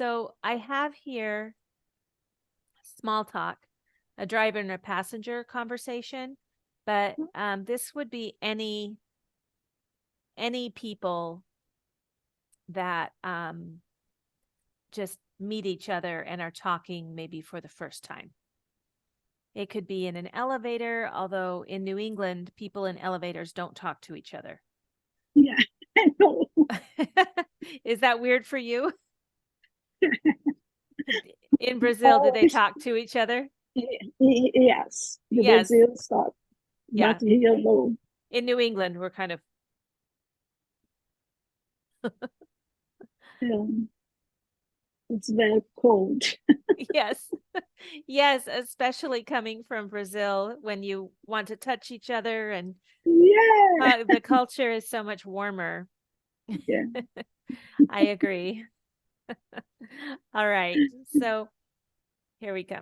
So I have here small talk, a driver and a passenger conversation, but this would be any people that just meet each other and are talking maybe for the first time. It could be in an elevator, although in New England, people in elevators don't talk to each other. Yeah, I know. Is that weird for you? In Brazil, do Oh, they talk to each other? yes, the Yes. Brazil stuff, but Yeah. here no. In New England, we're kind of, Um, it's very cold. yes. Yes, especially coming from Brazil when you want to touch each other and Yeah, the culture is so much warmer. yeah. I agree. All right. So here we go.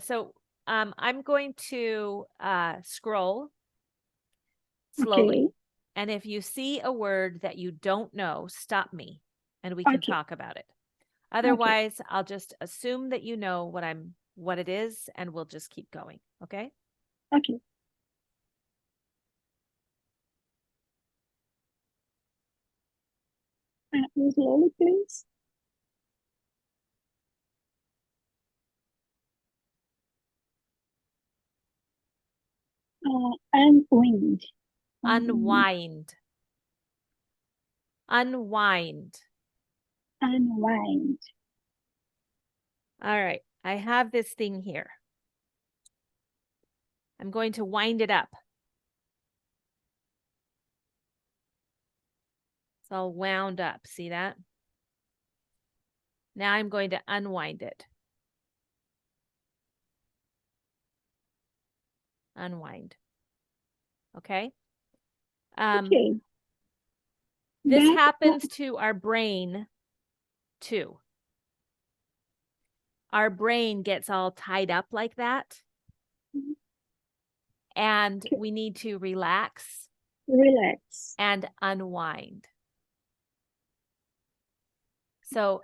So I'm going to scroll slowly. Okay, And if you see a word that you don't know, stop me and we can okay, talk about it. okay, Otherwise, I'll just assume that you know what it is and we'll just keep going. Okay? okay. Slowly, please. And wind. Um, Unwind. Unwind. unwind. All right. I have this thing here. I'm going to wind it up. It's all wound up. See that? Now I'm going to unwind it. Unwind. Okay? Um, Okay, this but happens to our brain too. Our brain gets all tied up like that, and okay, we need to relax relax. and unwind. So,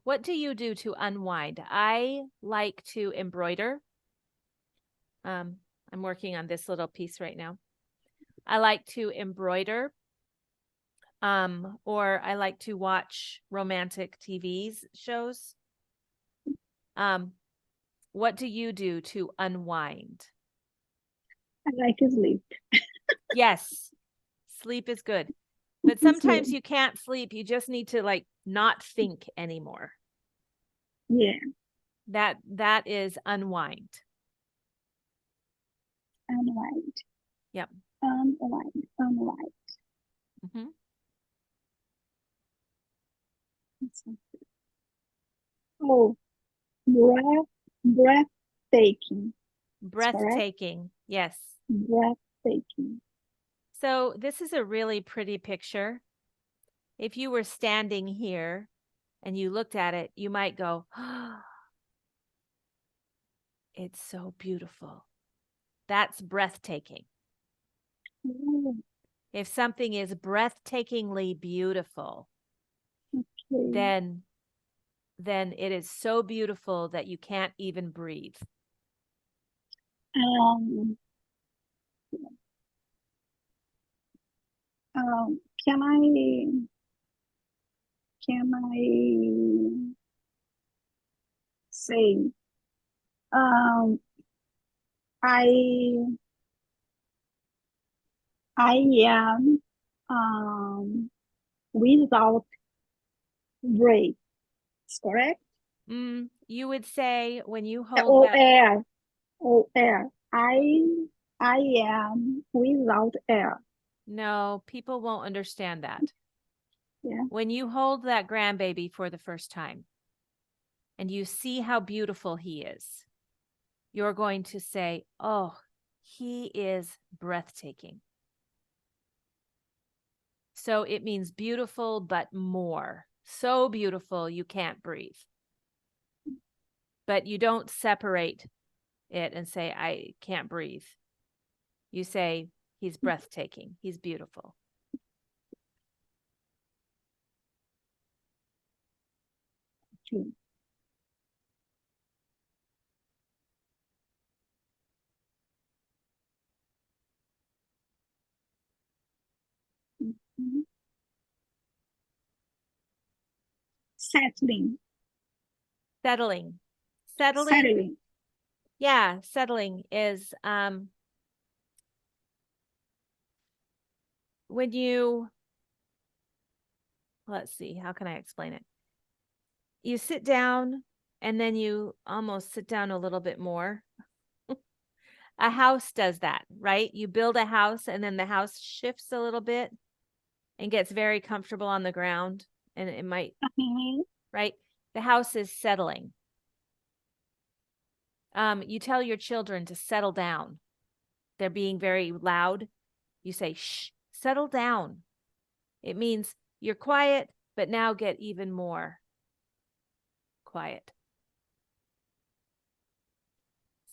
what do you do to unwind? I like to embroider. Um, I'm working on this little piece right now. I like to embroider, or I like to watch romantic TVs shows. Um, what do you do to unwind? I like to sleep. Yes, sleep is good. But So, sometimes you can't sleep. You just need to like not think anymore. yeah, That is unwind. unwind, Yep. unwind, unwind. Hmm. Oh, breathtaking. It's correct. Breathtaking. Yes. Breathtaking. So this is a really pretty picture. If you were standing here and you looked at it, you might go, oh, it's so beautiful. That's breathtaking. Oh, If something is breathtakingly beautiful, okay. then it is so beautiful that you can't even breathe. Um, um, can I say, um, I I am without break. It's correct. You would say when you hold O that, air, O air. I am without air. no, people won't understand that. Yeah. When you hold that grandbaby for the first time and you see how beautiful he is, you're going to say, oh, he is breathtaking. So it means beautiful, but more. So beautiful, you can't breathe. But you don't separate it and say, I can't breathe. You say, he's breathtaking. He's beautiful. Okay. Mhm. Settling. Settling. Settling. Settling. Yeah, settling is when you, let's see, how can I explain it? You sit down and then you almost sit down a little bit more. A house does that, right? You build a house and then the house shifts a little bit and gets very comfortable on the ground and it might, Mhm. right? The house is settling. You tell your children to settle down. They're being very loud. You say, shh, settle down. It means you're quiet, but now get even more quiet.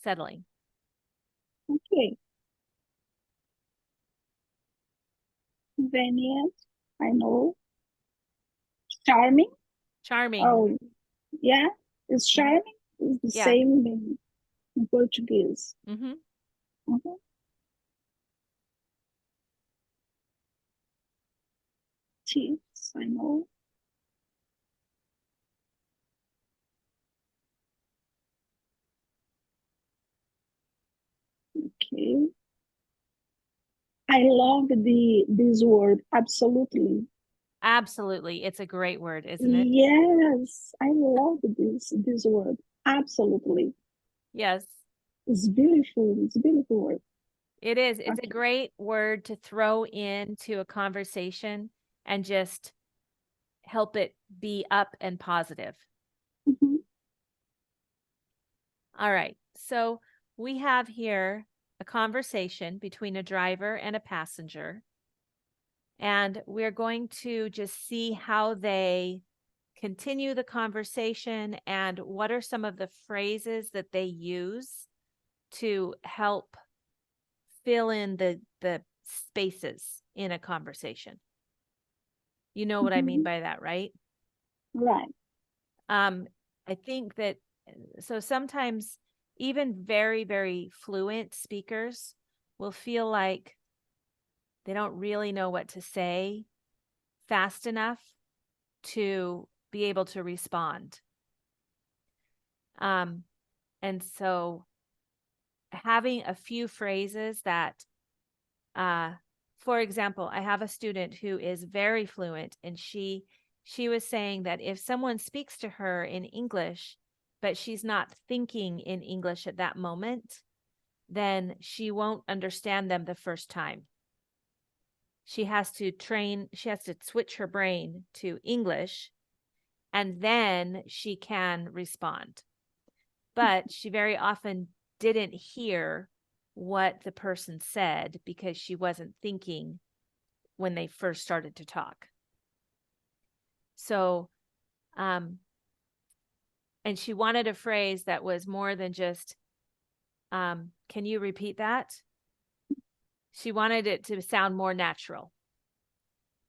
Settling. Okay. Convenient. I know. Charming. Charming. Oh, yeah. It's Mhm. charming. It's the Yeah. same in Portuguese. Mm-hmm. Mhm. Tips. I know. Okay. I love this word. Absolutely. Absolutely. It's a great word, isn't it? Yes, I love this word. Absolutely. Yes, It's beautiful. It's a beautiful word. it is. It's a Okay. great word to throw into a conversation and just help it be up and positive. Mhm. All right. So we have here a conversation between a driver and a passenger. And we're going to just see how they continue the conversation and what are some of the phrases that they use to help fill in the spaces in a conversation. You know what I mean Mhm. by that, right? Right. Um, I think that so sometimes even very, very fluent speakers will feel like they don't really know what to say fast enough to be able to respond. Um, and so having a few phrases that, uh, for example, I have a student who is very fluent, and she was saying that if someone speaks to her in English, but she's not thinking in English at that moment, then she won't understand them the first time. She has to switch her brain to English, and then she can respond. But she very often didn't hear what the person said because she wasn't thinking when they first started to talk. So, um, and she wanted a phrase that was more than just, can you repeat that? She wanted it to sound more natural.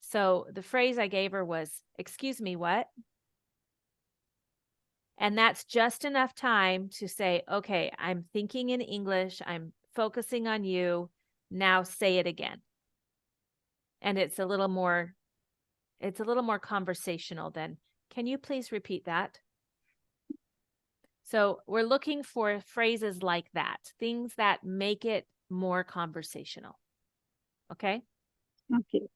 So the phrase I gave her was, excuse me, what? And that's just enough time to say, okay, I'm thinking in English, I'm focusing on you. Now say it again. And it's a little more conversational than, can you please repeat that? So we're looking for phrases like that, things that make it more conversational. Okay. Okay.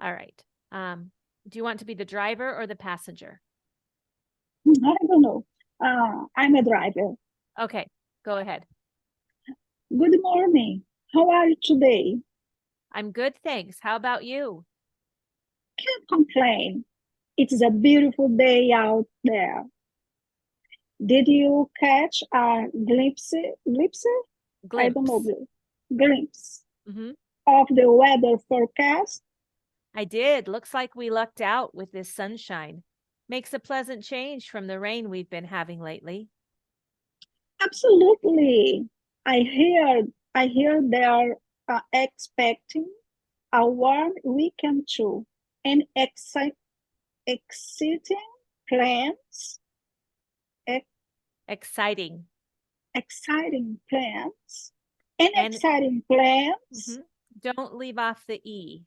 All right. Do you want to be the driver or the passenger? I don't know. I'm a driver. Okay, go ahead. Good morning. How are you today? I'm good, thanks. How about you? Can't complain. It's a beautiful day out there. Did you catch a glimpse? I don't know Glimpse. the glimpse Hmm. of the weather forecast? I did. Looks like we lucked out with this sunshine. Makes a pleasant change from the rain we've been having lately. Absolutely. I hear they're expecting a warm weekend too. And exciting plans. Exciting. Exciting plans. Any And exciting plans? don't leave off the E.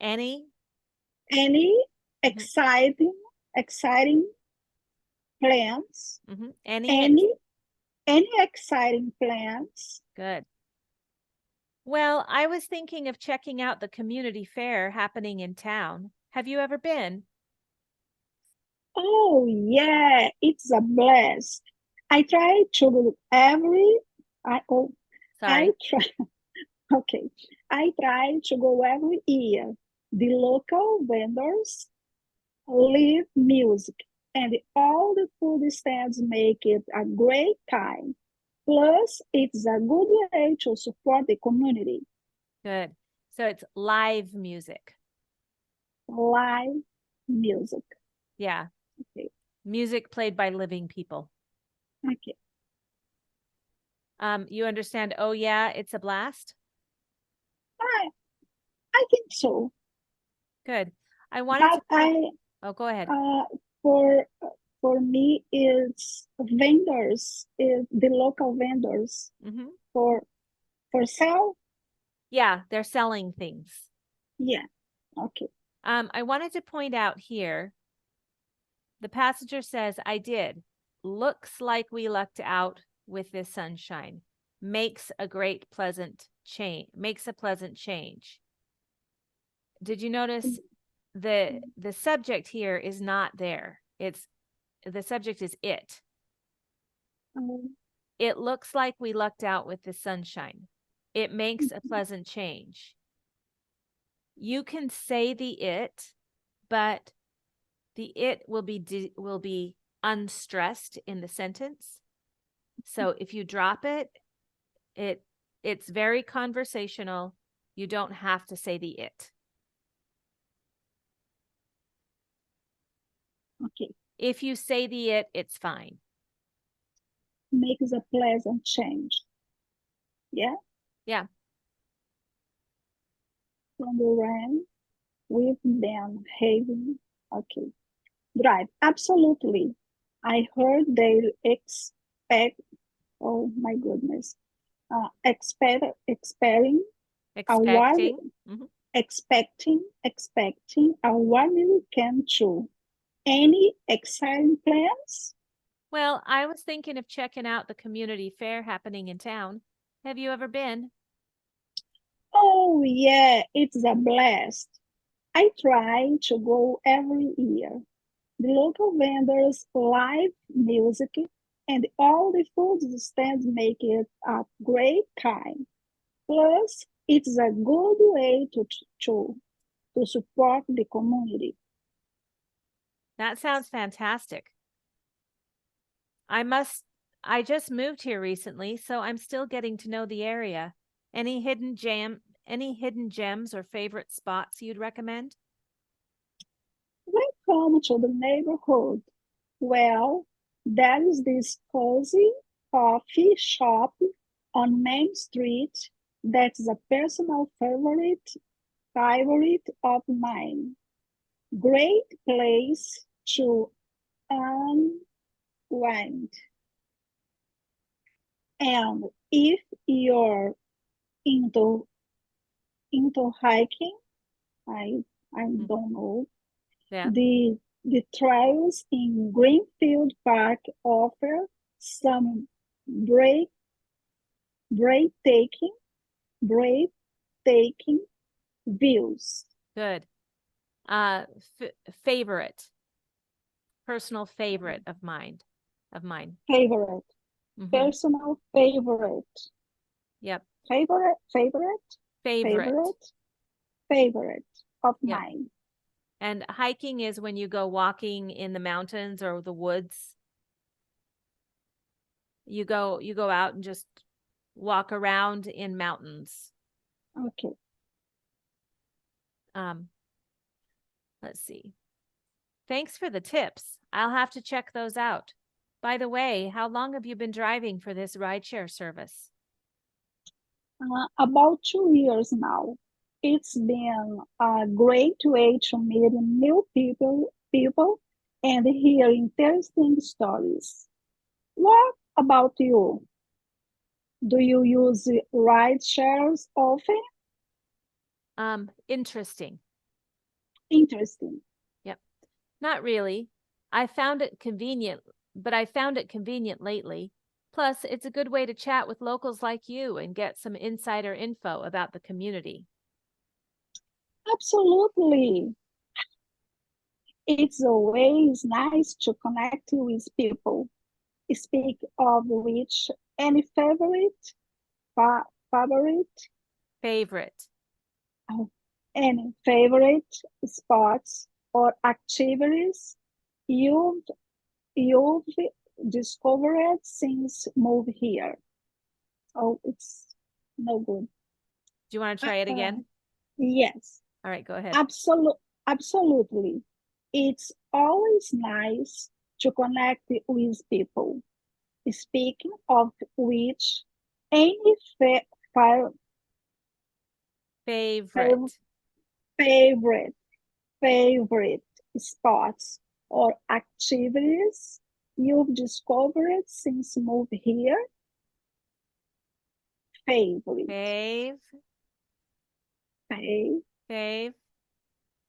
Any. Any Mhm, exciting plans? Any. Any exciting plans? Good. Well, I was thinking of checking out the community fair happening in town. Have you ever been? Oh yeah, it's a blast. I try to go every I oh I Sorry. try okay. I try to go every year. The local vendors live music and all the food stands make it a great time. Plus, it's a good way to support the community. Good. So it's live music. Live music. Yeah. Okay. Music played by living people. Okay. You understand? Oh, yeah, it's a blast. I, I think so. Good. I wanted But to point. Oh, go ahead. uh, for for me, it's vendors, is the local vendors hmm for sale. Yeah, they're selling things. Yeah. Okay. I wanted to point out here the passenger says, I did. Looks like we lucked out with this sunshine. Makes a pleasant change. Did you notice the subject here is not there? It's the subject is it. Um, It looks like we lucked out with the sunshine. It makes a pleasant change. You can say the it, but the it will be unstressed in the sentence. So if you drop it, it's very conversational. You don't have to say the it. okay. If you say the it, it's fine. Makes a pleasant change. Yeah. Yeah. From the rain, with them having. Okay. Drive. Absolutely. I heard they expect. Oh my goodness. Expecting a wild, Expecting. Mhm. expecting a wild weekend too. Any exciting plans? Well, I was thinking of checking out the community fair happening in town. Have you ever been? Oh yeah, it's a blast. I try to go every year. The local vendors, live music, and all the food stands make it a great time. Plus, it's a good way to support the community. That sounds fantastic. I must I just moved here recently, so I'm still getting to know the area. Any hidden gems or favorite spots you'd recommend? Welcome to the neighborhood. Well, there is this cozy coffee shop on Main Street that's a personal favorite of mine. Great place to unwind. And if you're into hiking, I I Mm, don't know, Yeah. the trails in Greenfield Park offer some break breathtaking breathtaking views. Good. Uh, favorite, personal favorite of mine. Favorite, hmm personal favorite, Yep. favorite, favorite, Favorite. favorite, favorite of Yep. mine. And hiking is when you go walking in the mountains or the woods. You go out and just walk around in mountains. Okay. Um, let's see. Thanks for the tips. I'll have to check those out. By the way, how long have you been driving for this rideshare service? About 2 years now. It's been a great way to meet new people and hear interesting stories. What about you? Do you use ride shares often? Interesting. Interesting. Yep. Not really. I found it convenient, but I found it convenient lately. Plus, it's a good way to chat with locals like you and get some insider info about the community. Absolutely. It's always nice to connect with people. Speak of which, any favorite, Favorite. oh, any favorite spots or activities you've you've discovered since move here? Oh, it's no good. Do you want to try it Uh, again? yes, All right, go ahead. absolutely. It's always nice to connect with people. Speaking of which, any fa- fa- Favorite. favorite favorite spots or activities you've discovered since move here? Favorite, Fave. fav,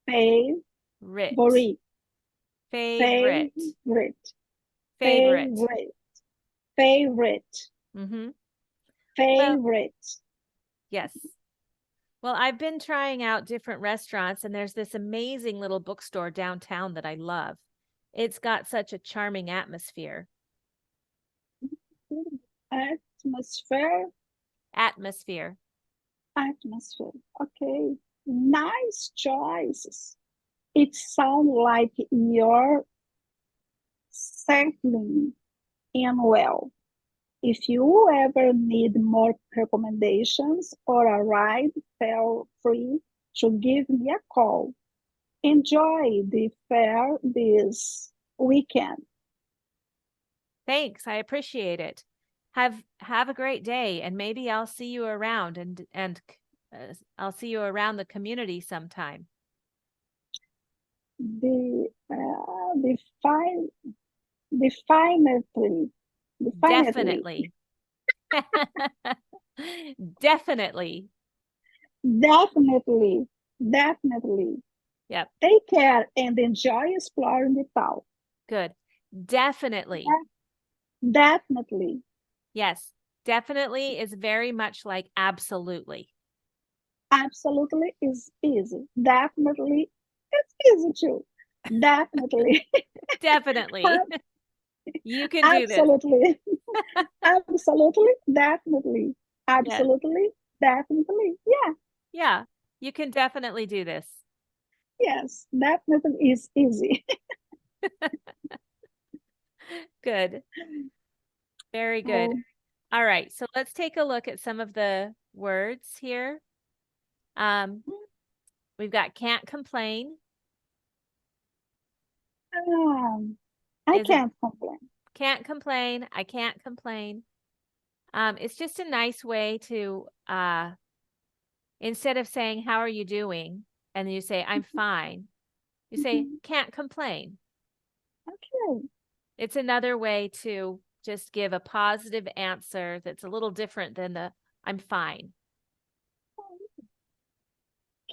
Favorite. favorite, Favorite. favorite, Favorite. favorite, favorite, Mm-hmm. Well, favorite. yes. Well, I've been trying out different restaurants, and there's this amazing little bookstore downtown that I love. It's got such a charming atmosphere. Atmosphere, Atmosphere. atmosphere. Okay, nice choices. It sounds like you're settling in well. If you ever need more recommendations or a ride, feel free to give me a call. Enjoy the fair this weekend. Thanks. I appreciate it. Have a great day, and maybe I'll see you around I'll see you around the community sometime. The fine, definitely, definitely, Definitely. Definitely. definitely, definitely. Yep. Take care and enjoy exploring the town. Good. Definitely. Definitely, Yes. Definitely is very much like absolutely. absolutely is easy. Definitely, it's easy too. Definitely, Definitely. You can do this. absolutely, absolutely, definitely, Yes. absolutely, definitely. Yeah, Yeah. You can definitely do this. yes, definitely is easy. Good. Very good. Oh, All right. So let's take a look at some of the words here. Um, we've got can't complain um, I is a can't complain. can't complain. I can't complain. It's just a nice way to instead of saying how are you doing and you say I'm fine, you say Mhm. can't complain. Okay, It's another way to just give a positive answer that's a little different than the I'm fine.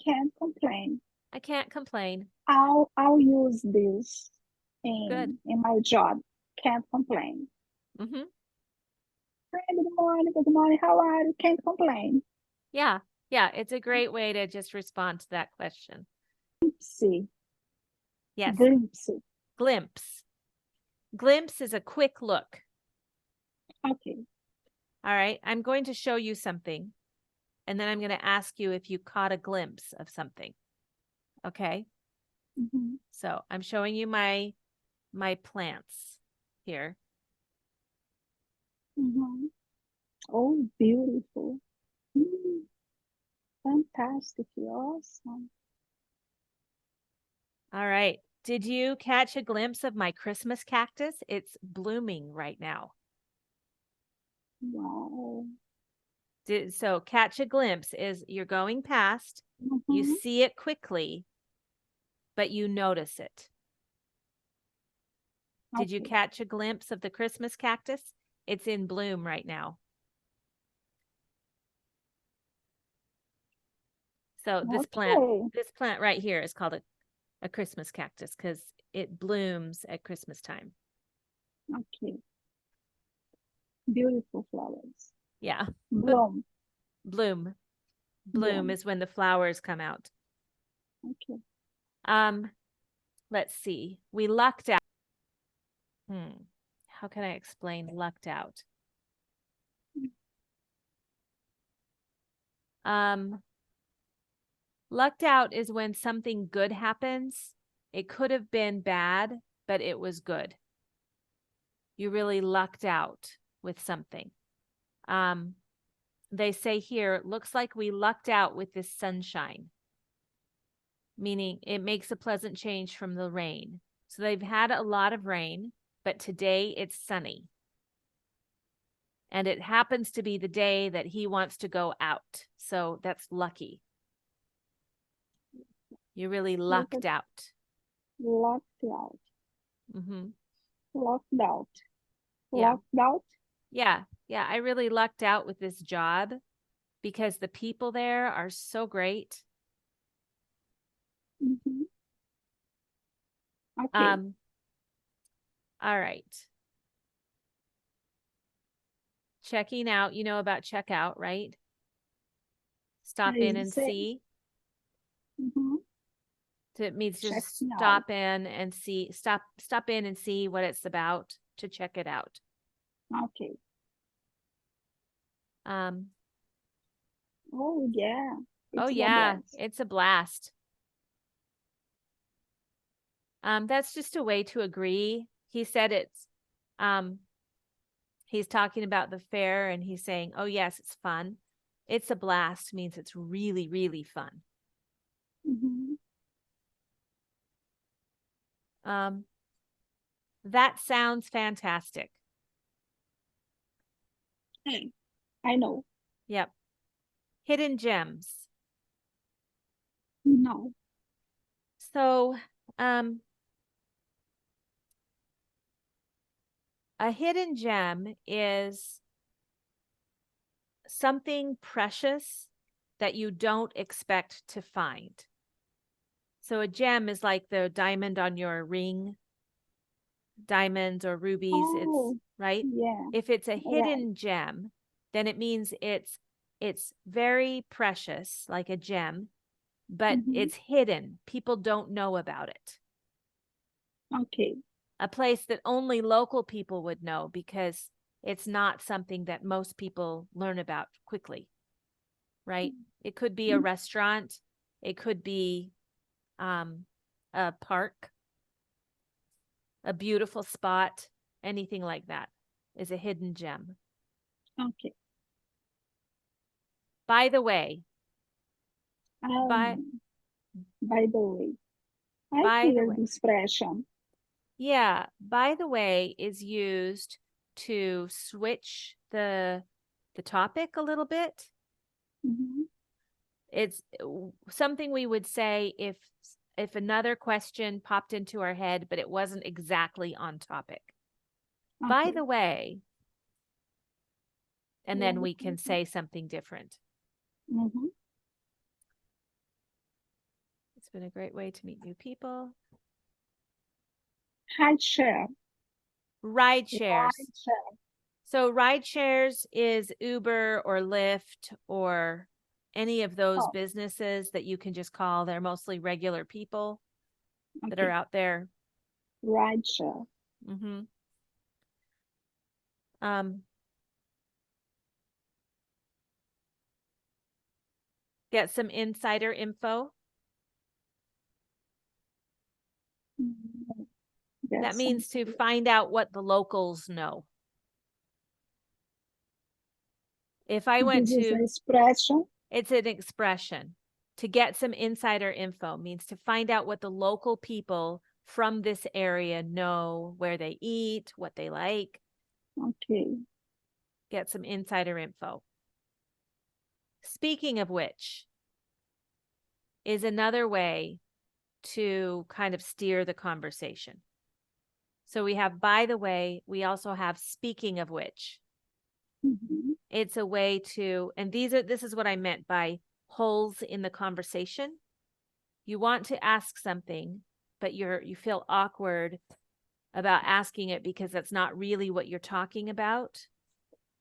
can't complain. I can't complain. I'll use this Good. in my job. Can't complain. Mhm. Hi, good morning, how are you? Can't complain. Yeah. Yeah, it's a great way to just respond to that question. See, Yes. glimpse. Glimpse. Glimpse is a quick look. Okay. All right. I'm going to show you something, and then I'm going to ask you if you caught a glimpse of something. Okay. Mhm, So I'm showing you my plants here. mhm. Oh, beautiful. Mm, fantastic. Awesome. All right. Did you catch a glimpse of my Christmas cactus? It's blooming right now. Wow. So catch a glimpse is you're going past, you Mhm. see it quickly, but you notice it. Did you Okay. catch a glimpse of the Christmas cactus? It's in bloom right now. So Okay. this plant right here is called a Christmas cactus because it blooms at Christmas time. Okay. Beautiful flowers. Yeah. Bloom. Bloom. Bloom Bloom. is when the flowers come out. Okay. Um, let's see. We lucked out. How can I explain lucked out? Lucked out is when something good happens. It could have been bad, but it was good. You really lucked out with something. They say here, it looks like we lucked out with this sunshine, meaning it makes a pleasant change from the rain. So they've had a lot of rain, but today it's sunny. And it happens to be the day that he wants to go out. So that's lucky. You really lucked out. Locked out. Mm-hmm. Locked out. Yeah. Locked out. Yeah. Yeah. I really lucked out with this job because the people there are so great. Mm-hmm. Okay. Um, all right. Checking out, you know about checkout, right? Stop in I and say, see. mm-hmm. So it means just Checking out. stop in and see, stop in and see what it's about to check it out. Okay. Oh yeah. Oh It's a yeah, blast. it's a blast. That's just a way to agree. He said um, he's talking about the fair and he's saying, oh yes, it's fun. It's a blast means it's really, really fun. Mm-hmm. Um, that sounds fantastic. Hey, I know. Yep. Hidden gems. No. So, a hidden gem is something precious that you don't expect to find. So a gem is like the diamond on your ring, diamonds or rubies, it's Oh, right. yeah. If it's a Right. hidden gem, then it means it's very precious, like a gem, but Mm-hmm. it's hidden. People don't know about it. Okay. A place that only local people would know because it's not something that most people learn about quickly, right? It could be a Mm, restaurant, it could be a park, a beautiful spot, anything like that is a hidden gem. okay. By the way, by Um, by the way, I by the hear way, the expression. yeah, by the way is used to switch the topic a little bit. Mm-hmm. It's something we would say if another question popped into our head but it wasn't exactly on topic. By Okay. the way, and then Right. we can say something different. Mm-hmm. It's been a great way to meet new people. High share. Ride shares. Right share. So ride shares is Uber or Lyft or any of those Oh, businesses that you can just call. They're mostly regular people that are okay. out there. Right share. Mm-hmm. Um, get some insider info. Mm-hmm. That Yes. means to find out what the locals know. If I went This is an to, expression. it's an expression. To get some insider info means to find out what the local people from this area know, where they eat, what they like. Okay. Get some insider info. Speaking of which, is another way to kind of steer the conversation. So we have, by the way, we also have speaking of which. Mhm. It's a way to, and this is what I meant by holes in the conversation. You want to ask something, but you feel awkward about asking it because that's not really what you're talking about.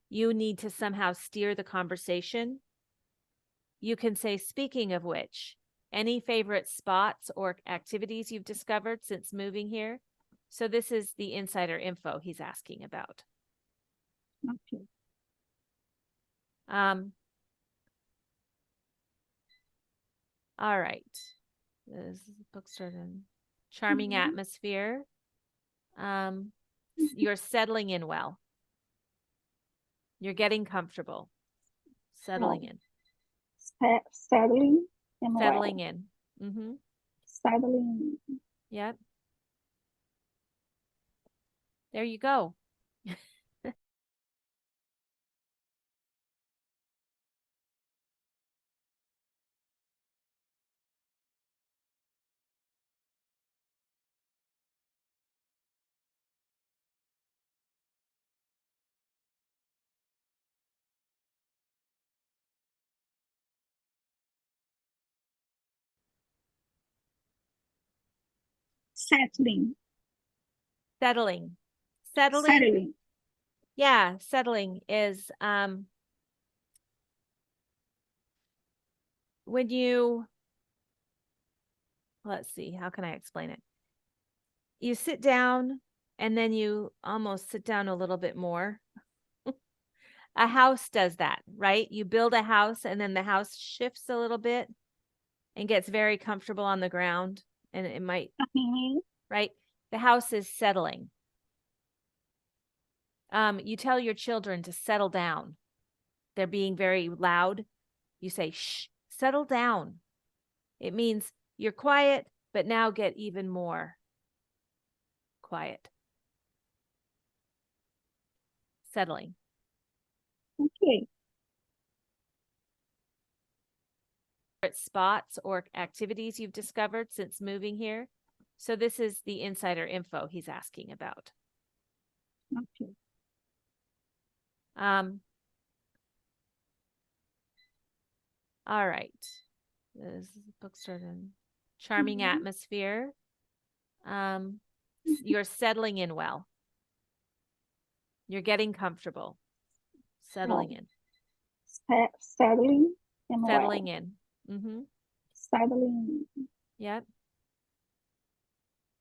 You need to somehow steer the conversation. You can say, speaking of which, any favorite spots or activities you've discovered since moving here? So this is the insider info he's asking about. Okay. All right. This bookstore and charming Mhm. atmosphere. You're settling in well. You're getting comfortable. Settling Oh, in. settling and Settling well. in. Mm-hmm. Settling. Yep. There you go. Settling. Settling. Settling. Settling. Yeah, settling is when you, let's see, how can I explain it? You sit down and then you almost sit down a little bit more. A house does that, right? You build a house and then the house shifts a little bit and gets very comfortable on the ground, and it might, Mhm. right? The house is settling. You tell your children to settle down. They're being very loud. You say, shh, settle down. It means you're quiet, but now get even more quiet. Settling. Okay. Spots or activities you've discovered since moving here. So this is the insider info he's asking about. Okay. All right. This bookstore and charming Mhm. atmosphere. You're settling in well. You're getting comfortable. Settling Oh, in. settling and Settling well. in. Mm-hmm. Settling. Yep.